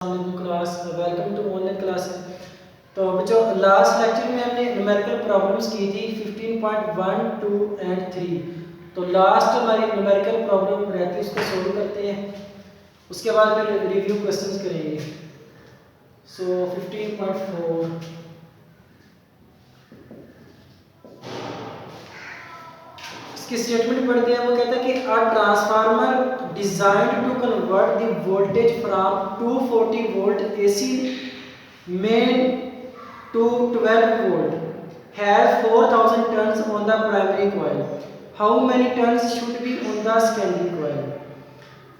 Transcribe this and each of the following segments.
Class welcome to online classes. तो बच्चों last lecture में हमने न्यूमेरिकल प्रॉब्लम्स की थी 15.1, 2 एंड 3। तो लास्ट हमारी न्यूमेरिकल प्रॉब्लम रहती है उसको सोल्व करते हैं, उसके बाद फिर रिव्यू क्वेश्चंस करेंगे। सो 15.4 इसकी स्टेटमेंट पढ़ते हैं। वो कहता है कि a transformer designed to convert the voltage from 240 volt AC main to 12 volt has 4000 turns on the primary coil. How many turns should be on the secondary coil?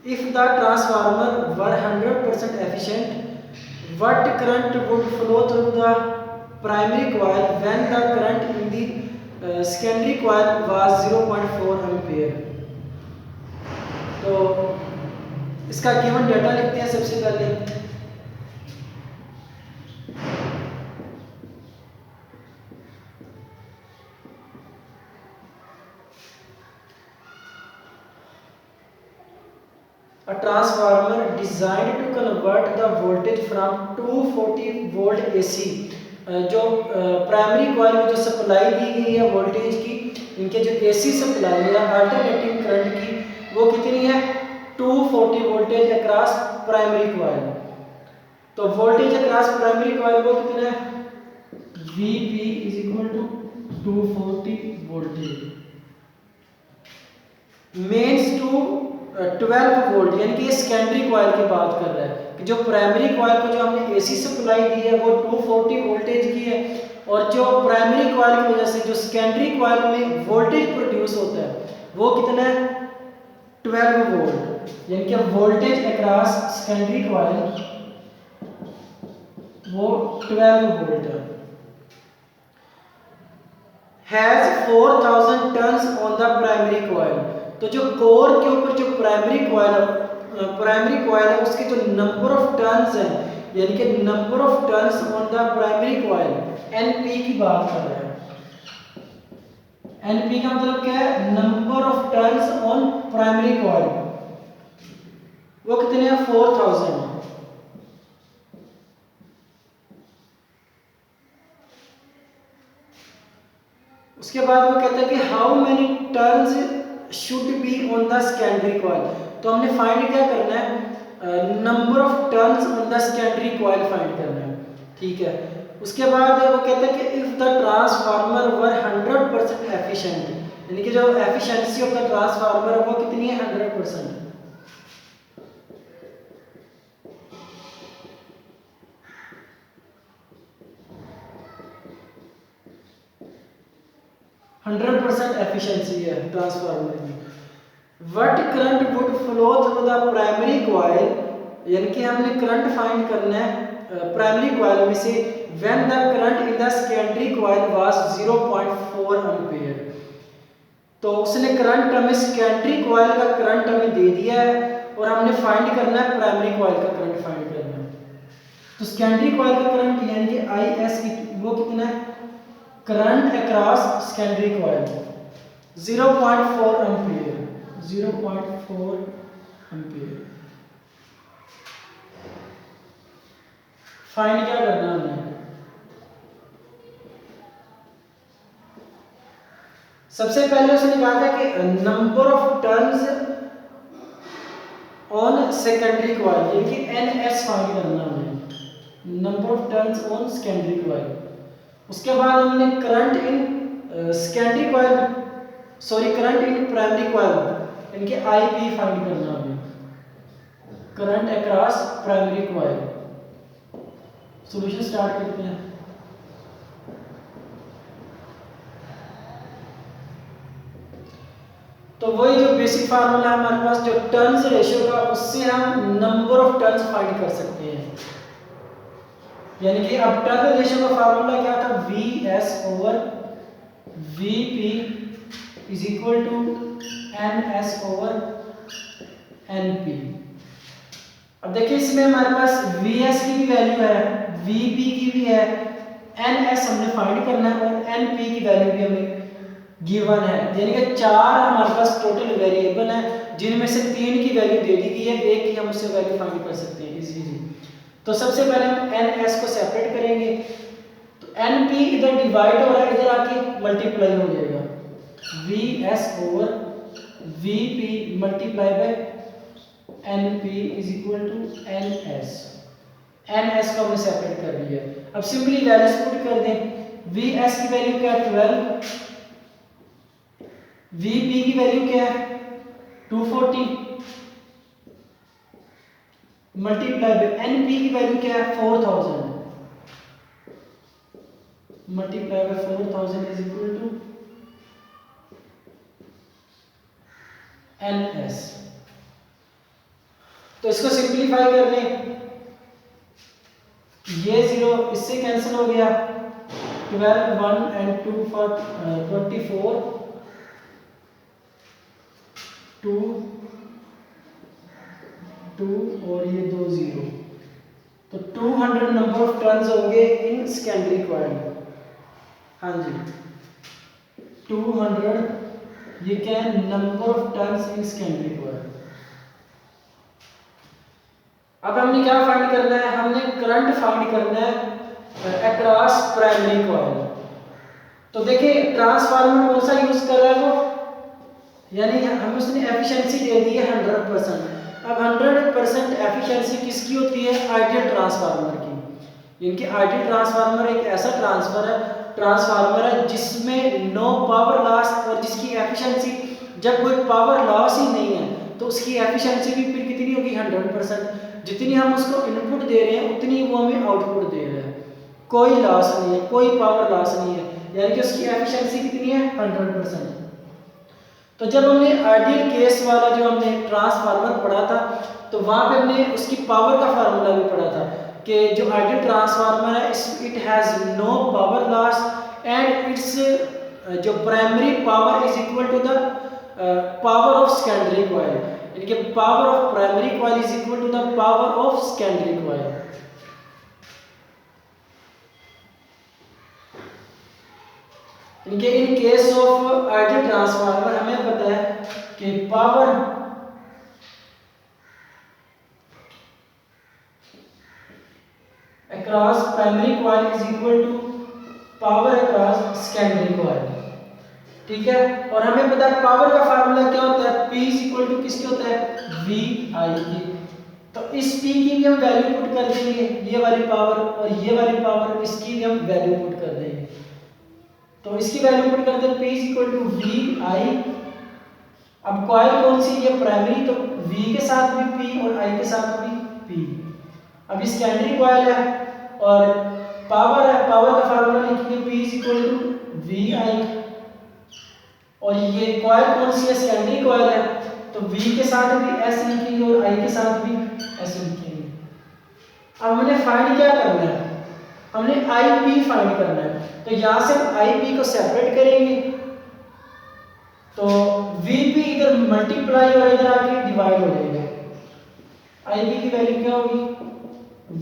If the transformer were 100% efficient, what current would flow through the primary coil when the current in the secondary coil was 0.4 ampere? तो इसका given data लिखते हैं सबसे पहले। A transformer designed to convert the voltage from 240 volt AC, जो primary coil में जो supply दी गई है वोल्टेज की, इनके जो एसी सप्लाई है अल्टरनेटिंग करंट की, वो कितनी है 240 वोल्टेज अक्रॉस प्राइमरी कॉइल। तो वोल्टेज अक्रॉस प्राइमरी कॉइल वो कितना है Vp is equal to 240 voltage mains to 12 volt, यानी कि ये सेकेंडरी कॉइल की बात कर रहा है कि जो प्राइमरी कॉइल को जो हमने एसी सप्लाई दी है वो 240 वोल्टेज की है, और जो प्राइमरी कॉइल की वजह से जो सेकेंडरी कॉइल में वोल्टेज प्रोड्यूस होता है वो कितना है 12 वोल्ट, यानी कि वोल्टेज अक्रॉस सेकेंडरी कॉइल वो 12 वोल्ट है। Has 4000 turns on the primary coil, तो जो कोर के ऊपर जो प्राइमरी कॉइल है उसके जो नंबर ऑफ टर्न्स हैं, यानी कि number of turns on the primary coil NP की बात कर रहे हैं। एनपी का मतलब क्या है number of turns on primary coil, वो कितने हैं 4000। उसके बाद वो कहता है कि how many turns should be on the secondary coil. तो हमने फाइंड क्या करना है number of turns on the secondary coil find करना है, ठीक है। उसके बाद वो कहता है कि if the transformer were 100% efficient, यानी कि जो एफिशिएंसी ऑफ द ट्रांसफार्मर है वो कितनी है 100%। एफिशिएंसी है ट्रांसफार्मर की। What current would flow through the primary coil, यानी कि हमने करंट फाइंड करना है प्राइमरी कॉइल में से when the current in the secondary coil was 0.4 ampere. तो उसने करंट हमें सेकेंडरी कॉइल का करंट हमें दे दिया है और हमने फाइंड करना है प्राइमरी कॉइल का करंट फाइंड करना है। तो सेकेंडरी कॉइल का करंट यानी कि IS वो कितना है current across secondary coil 0.4 ampere, 0.4 ampere. Find क्या करना है सबसे पहले उसने कहा था कि number of turns on secondary coil, यानी कि NS फाइंड करना है number of turns on secondary coil. उसके बाद हमने current in secondary coil current in primary coil इनके IP फाइंड करना है current across primary coil. Solution start करते हैं। तो वही जो बेसिक फार्मूला है हमारे पास जो टर्न्स रेशियो का, उससे हम नंबर ऑफ टर्न्स फाइंड कर सकते हैं। यानी कि अब टर्न रेशियो का फार्मूला क्या था VS over VP is equal to NS over NP। अब देखिए इसमें हमारे पास VS की भी वैल्यू है, VP की भी है, NS हमने फाइंड करना है और NP की वैल्यू भी हमें गिवन है, यानी कि 4 हमारे पास टोटल वेरिएबल है जिनमें से 3 की वैल्यू दे दी गई है, एक की हम उससे वैल्यू फाइंड कर सकते हैं इजीली। तो सबसे पहले हम एन एस को सेपरेट करेंगे। तो एन पी इधर डिवाइड हो रहा है, इधर आके मल्टीप्लाई हो जाएगा, V S over V P multiply by N P is equal to N S. N S को हमने सेपरेट कर लिया। अब सिंपली वैल्यूज पुट कर दें। वी एस की वैल्यू क्या है 12, वी पी की वैल्यू क्या है 240 मल्टीप्लाई बाय एन पी की वैल्यू क्या है 4000 multiply by 4000 is equal to N S. तो इसको सिंप्लीफाई कर लें, ये 0 इससे कैंसिल हो गया, 12 1 एंड 2 for 24 2 2 और ये 2 0, तो 200 नंबर ऑफ टर्न्स होंगे इन सेकेंडरी कॉइल। हाँ जी 200 ये क्या है number of turns in secondary coil. अब हमने क्या फाइंड करना है, हमने करंट फाइंड करना है अक्रॉस प्राइमरी कॉइल। तो देखिए ट्रांसफार्मर कौन सा यूज कर रहा है वो, यानी हमें उसने एफिशिएंसी दे दी है 100%। अब 100% एफिशिएंसी किसकी होती है, आइडियल ट्रांसफार्मर की। इनके आइडियल ट्रांसफार्मर एक ऐसा ट्रांसफार्मर है जिसमें नो पावर लॉस और जिसकी एफिशिएंसी, जब कोई पावर लॉस ही नहीं है तो उसकी एफिशिएंसी भी फिर कितनी होगी 100%। जितनी हम उसको इनपुट दे रहे हैं उतनी वो हमें आउटपुट दे रहा है, कोई लॉस नहीं है, कोई पावर लॉस नहीं है, यानी कि उसकी एफिशिएंसी कितनी है 100%। तो जब हमने आइडियल केस वाला जो हमने ट्रांसफार्मर पढ़ा था तो वहां पे हमने उसकी पावर का फार्मूला भी पढ़ा था कि जो आइडियल ट्रांसफार्मर है it has no power loss and its जो primary power is equal to the power of secondary coil, यानी कि power of primary coil is equal to the power of secondary coil. In case of ideal transformer हमें पता है कि power across primary coil is equal to power across secondary coil, ठीक है। और हमें पता है पावर का फार्मूला क्या होता है, P इज इक्वल टू किसके होता है V I की। तो इस P की भी हम वैल्यू पुट कर देंगे, ये वाली पावर और ये वाली पावर, इसकी भी हम वैल्यू पुट कर देंगे। तो इसकी वैल्यू पुट कर दें P is equal to V I. अब कॉइल कौन सी है प्राइमरी, तो V के साथ भी P और I के साथ भी P। अब ये सेकेंडरी कॉइल है और पावर है, पावर का फार्मूला लिखेंगे P is equal to V I. और ये कॉइल कौन सी है, सेकेंडरी कॉइल है, तो V के साथ भी S लिखेंगे और I के साथ भी S लिखेंगे। अब हमने फाइंड क्या करना है, हमने IP फाइंड करना है। तो यहां से हम IP को सेपरेट करेंगे, तो VP इधर मल्टीप्लाई और इधर आके डिवाइड हो जाएगा। IP की वैल्यू क्या होगी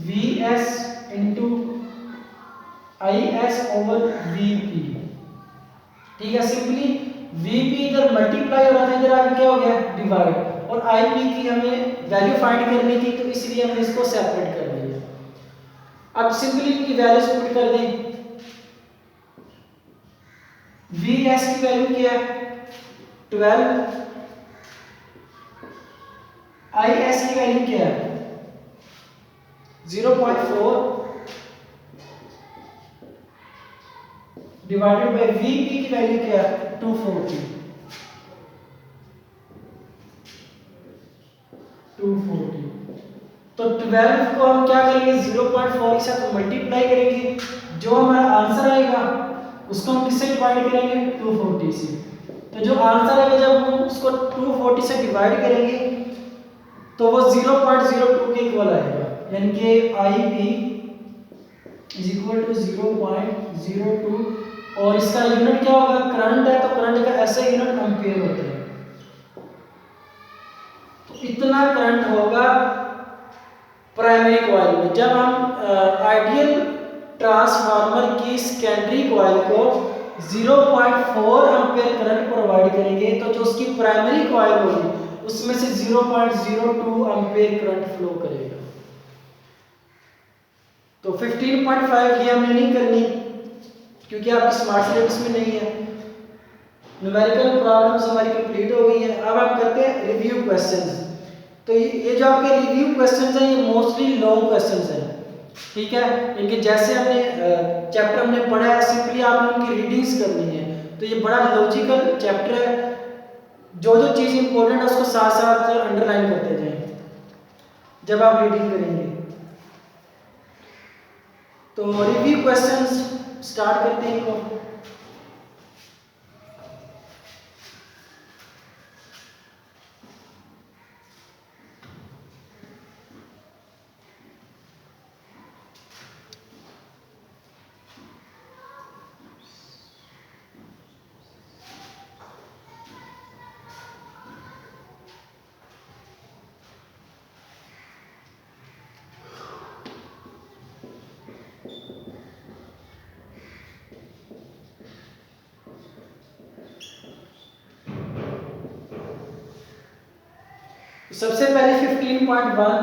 VS into IS over VP, ठीक है। सिंपली VP इधर मल्टीप्लाई हो रहा था, इधर आके क्या हो गया डिवाइड, और IP की हमें वैल्यू फाइंड करनी थी तो इसलिए हमने इसको सेपरेट कर दिया। अब सिंपली इनकी वैल्यूज पुट कर दें। VS की वैल्यू क्या है 12, IS की वैल्यू क्या है 0.4 डिवाइडेड बाय VP की वैल्यू क्या है 240। तो 12 को हम क्या करेंगे 0.4 के साथ मल्टीप्लाई करेंगे, जो हमारा आंसर आएगा उसको हम किससे डिवाइड करेंगे 240 से। तो जो आंसर आएगा जब हम उसको 240 से डिवाइड करेंगे तो वो 0.02 के इक्वल आएगा, यानी कि IP इज इक्वल टू 0.02। और इसका यूनिट क्या होगा, करंट है तो करंट का ऐसा यूनिट एम्पीयर होता है। तो इतना करंट होगा प्राइमरी कॉइल में। जब हम आइडियल ट्रांसफार्मर की सेकेंडरी कॉइल को 0.4 एम्पीयर करंट प्रोवाइड करेंगे तो जो उसकी प्राइमरी कॉइल होगी उसमें से 0.02 एम्पीयर करंट फ्लो करेगा। तो 15.5 ये हमने नहीं करनी क्योंकि आपकी स्मार्ट सिलेबस में नहीं है। न्यूमेरिकल प्रॉब्लम्स हमारी कंप्लीट हो गई है। अब हम करते हैं रिव्यू क्वेश्चंस। तो ये जो आपके रिव्यू क्वेश्चंस हैं ये मोस्टली लॉन्ग क्वेश्चंस हैं, ठीक है। इनके जैसे हमने चैप्टर हमने पढ़ा है, सिंपली आपने उनकी रीडिंग्स करनी है। तो ये बड़ा लॉजिकल चैप्टर है, जो जो चीज़ इंपॉर्टेंट है उसको साथ साथ अंडरलाइन करते जाएं जब आप रीडिंग करेंगे। तो रिव्यू क्वेश्चंस स्टार्ट करते हैं इनको। सबसे पहले 15.1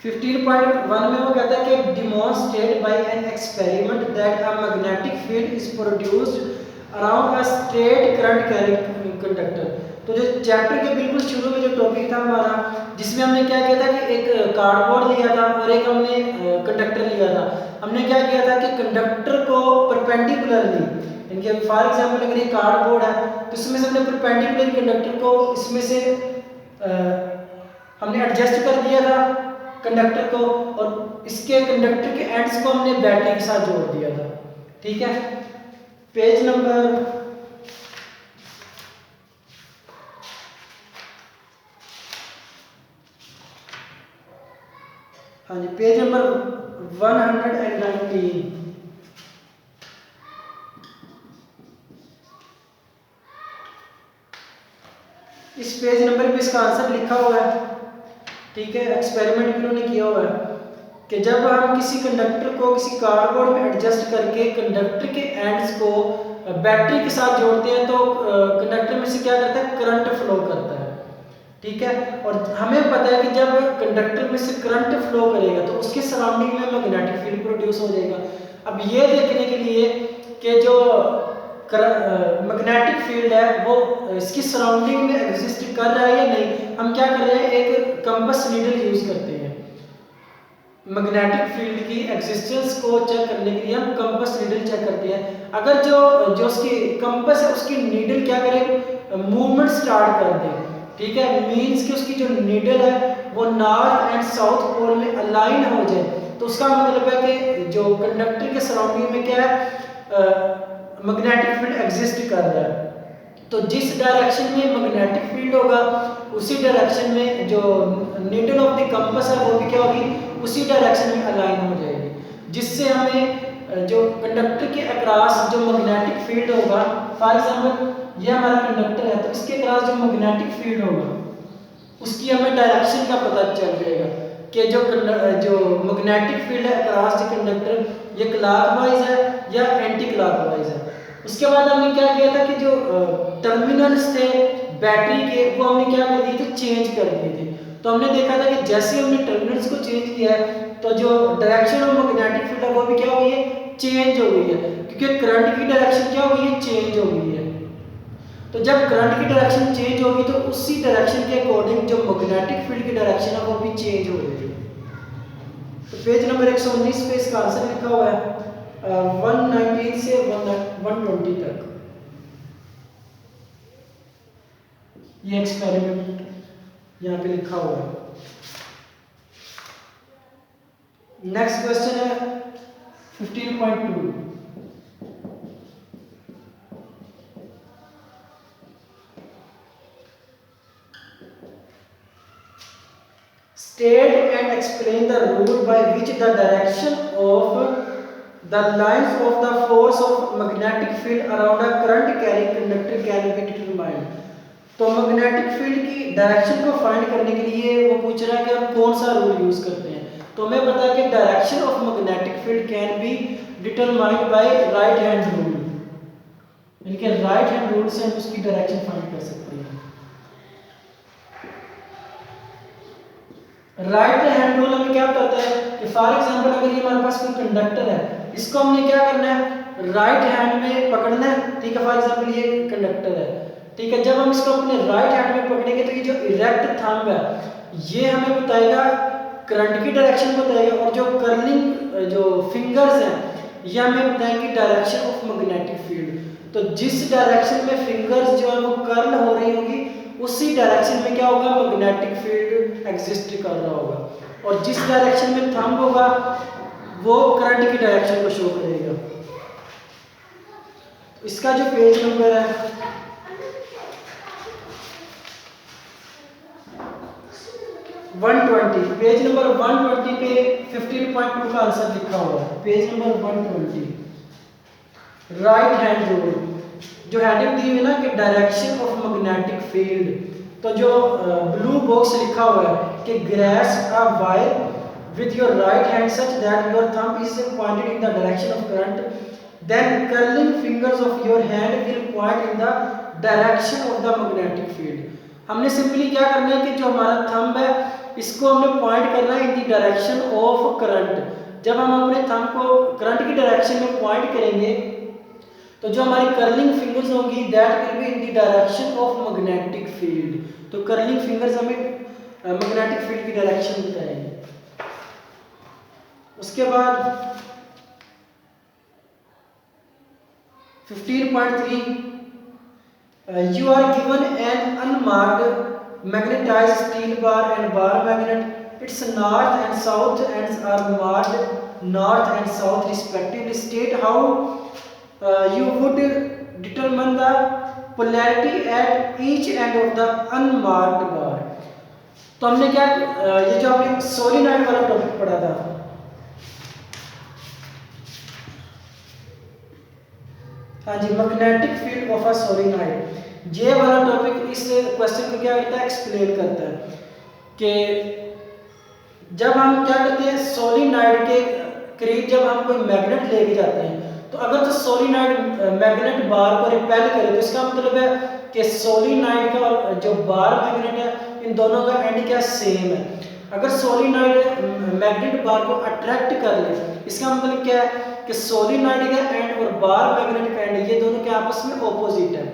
15.1 में वो कहता है कि demonstrate by an experiment that a magnetic field is produced around a straight current carrying conductor. तो जो चैप्टर के बिल्कुल शुरू में जो टॉपिक था हमारा, जिसमें हमने क्या किया था कि एक कार्डबोर्ड लिया था और एक हमने कंडक्टर लिया था। हमने क्या किया था कि कंडक्टर को परपेंडिकुलरली, इनके फॉर एग्जांपल अगर ये कार्डबोर्ड है तो इसमें से हमने परपेंडिकुलर कंडक्टर को इसमें से हमने एडजस्ट कर दिया था कंडक्टर को, और इसके कंडक्टर के एंड्स को हमने बैटरी के साथ जोड़ दिया था, ठीक है। पेज नंबर हाँ जी, पेज नंबर 119। इस पेज नंबर पे इसका आंसर लिखा हुआ है, ठीक है। एक्सपेरिमेंट इन्होंने किया हुआ है कि जब हम किसी कंडक्टर को किसी कार्डबोर्ड में एडजस्ट करके कंडक्टर के एंड्स को बैटरी के साथ जोड़ते हैं तो कंडक्टर में से क्या करता है, करंट फ्लो करता है, ठीक है। और हमें पता है कि जब कंडक्टर में से करंट फ्लो करेगा तो उसके सराउंडिंग में मैग्नेटिक फील्ड प्रोड्यूस हो जाएगा। अब ये देखने के लिए कि जो मैग्नेटिक फील्ड है वो इसकी सराउंडिंग में एग्जिस्ट कर रहा है या नहीं, हम क्या कर रहे हैं, एक कंपास नीडल यूज करते हैं। मैग्नेटिक फील्ड की एग्जिस्टेंस को चेक करने के लिए हम कंपास नीडल चेक करते हैं। अगर जो उसकी कंपास है उसकी नीडल क्या करे, मूवमेंट स्टार्ट कर दे, ठीक है, मींस कि उसकी जो नीडल है वो नॉर्थ एंड साउथ पोल में अलाइन हो जाए, तो उसका मतलब है कि जो कंडक्टर के सराउंडिंग में क्या है, मैग्नेटिक फील्ड एग्जिस्ट कर रहा है। तो जिस डायरेक्शन में मैग्नेटिक फील्ड होगा उसी डायरेक्शन में जो नीडल ऑफ द कंपास है वो भी क्या होगी, उसी डायरेक्शन में अलाइन हो जाएगी, जिससे हमें जो कंडक्टर के अक्रॉस जो मैग्नेटिक फील्ड होगा, फॉर एग्जांपल ये हमारा कंडक्टर है तो इसके अक्रॉस जो मैग्नेटिक फील्ड होगा उसकी हमें डायरेक्शन का पता चल जाएगा कि जो मैग्नेटिक फील्ड है अक्रॉस द कंडक्टर ये क्लॉकवाइज है या एंटी क्लॉकवाइज है। उसके बाद हमने क्या किया था कि जो टर्मिनल्स थे बैटरी के वो हमने क्या कर दिए थे, चेंज कर दिए थे। तो हमने देखा था कि जैसे हमने टर्मिनल्स को चेंज किया है तो जो डायरेक्शन ऑफ मैग्नेटिक फील्ड है वो भी क्या हो गई है, चेंज हो गई है, क्योंकि करंट की डायरेक्शन क्या हो गई है, चेंज हो गई है। तो जब करंट की डायरेक्शन चेंज होगी तो उसी डायरेक्शन के अकॉर्डिंग जो मैग्नेटिक फील्ड की डायरेक्शन है वो भी चेंज हो जाएगी। तो पेज नंबर 119 पे इसका आंसर लिखा हुआ है 119 से 120 तक। ये एक्सपेरिमेंट यहाँ पे लिखा हुआ है। नेक्स्ट क्वेश्चन है 15.2। State and explain the rule by which the direction of the lines of the force of magnetic field around a current carrying conductor can be determined। तो मैग्नेटिक फील्ड की direction को find करने के लिए वो पूछ रहा है कि हम कौन सा रूल यूज करते हैं। तो हमें पता है कि direction of magnetic field can be determined by right hand rule. यानी कि राइट हैंड रूल से हम उसकी डायरेक्शन फाइंड कर सकते हैं। राइट हैंड रूल हमें क्या बताता है कि फॉर एग्जांपल अगर ये हमारे पास कोई कंडक्टर है, इसको हमने क्या करना है, राइट हैंड में पकड़ना है, ठीक है। फॉर एग्जांपल ये कंडक्टर है, ठीक है। जब हम इसको अपने राइट हैंड में पकड़ेंगे तो ये जो इरेक्ट थंब है ये हमें बताएगा करंट की डायरेक्शन बताएगा, और जो कर्लिंग जो फिंगर्स हैं ये हमें बताएंगे डायरेक्शन ऑफ मैग्नेटिक फील्ड। तो जिस डायरेक्शन में फिंगर्स जो है वो कर्ल हो रही होगी उसी डायरेक्शन में क्या होगा, मैग्नेटिक फील्ड एग्जिस्ट कर रहा होगा, और जिस डायरेक्शन में थंब होगा वो करंट की डायरेक्शन को शो करेगा। तो इसका जो पेज नंबर है 120, पेज नंबर 120 पे 15.2 का आंसर लिखा हुआ है। Page number 120 right hand rule, जो हेडिंग दी हुई है ना कि डायरेक्शन ऑफ मैग्नेटिक फील्ड, तो जो ब्लू बॉक्स लिखा हुआ है कि grasp a wire with your right hand such that your thumb is pointed in the direction of current, then curling fingers of your hand will point in the direction of the magnetic field। हमने simply क्या करना है कि जो हमारा thumb है इसको हमने पॉइंट करना है in the direction of current. जब हम अपने थंब को करंट की डायरेक्शन में पॉइंट करेंगे तो जो हमारी कर्लिंग फिंगर्स होंगी that will be in the direction of magnetic field. तो कर्लिंग फिंगर्स हमें मैग्नेटिक फील्ड की डायरेक्शन बताएंगे। उसके बाद 15.3 you are given an unmarked magnetized steel bar and bar magnet, its north and south ends are marked north and south respectively. State how you would determine the polarity at each end of the unmarked bar। तो हमने क्या ये जो हमने solenoid वाला topic पढ़ा था, हाँ जी, magnetic field of a solenoid, ये वाला टॉपिक इस क्वेश्चन को क्या करता है, एक्सप्लेन करता है कि जब हम क्या करते हैं सोलिनॉइड के करीब जब हम कोई मैग्नेट लेके जाते हैं तो अगर तो सोलिनॉइड मैग्नेट बार को रिपेल करे तो इसका मतलब है कि सोलिनॉइड का और जो बार मैग्नेट है इन दोनों का एंड क्या सेम है। अगर सोलिनॉइड मैग्नेट बार को अट्रैक्ट कर ले इसका मतलब क्या है कि सोलिनॉइड का एंड और बार मैग्नेट का एंड ये दोनों के आपस में ऑपोजिट है।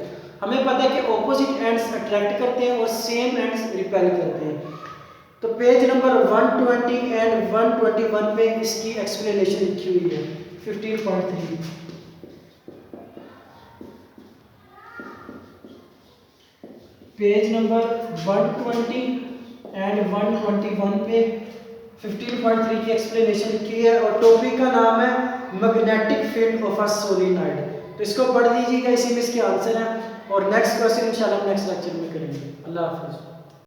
हमें पता है कि ऑपोजिट एंड्स अट्रैक्ट करते हैं और सेम एंड्स रिपेल करते हैं। तो पेज नंबर 120 एंड 121 पे इसकी एक्सप्लेनेशन लिखी हुई है 15.3। पेज नंबर 120 एंड 121 पे 15.3 की एक्सप्लेनेशन लिखी है और टॉपिक का नाम है magnetic field of a solenoid. तो इसको पढ़ लीजिएगा, इसी में इसके आंसर है और नेक्स्ट क्वेश्चन इंशाल्लाह नेक्स्ट लेक्चर में करेंगे। अल्लाह हाफिज़।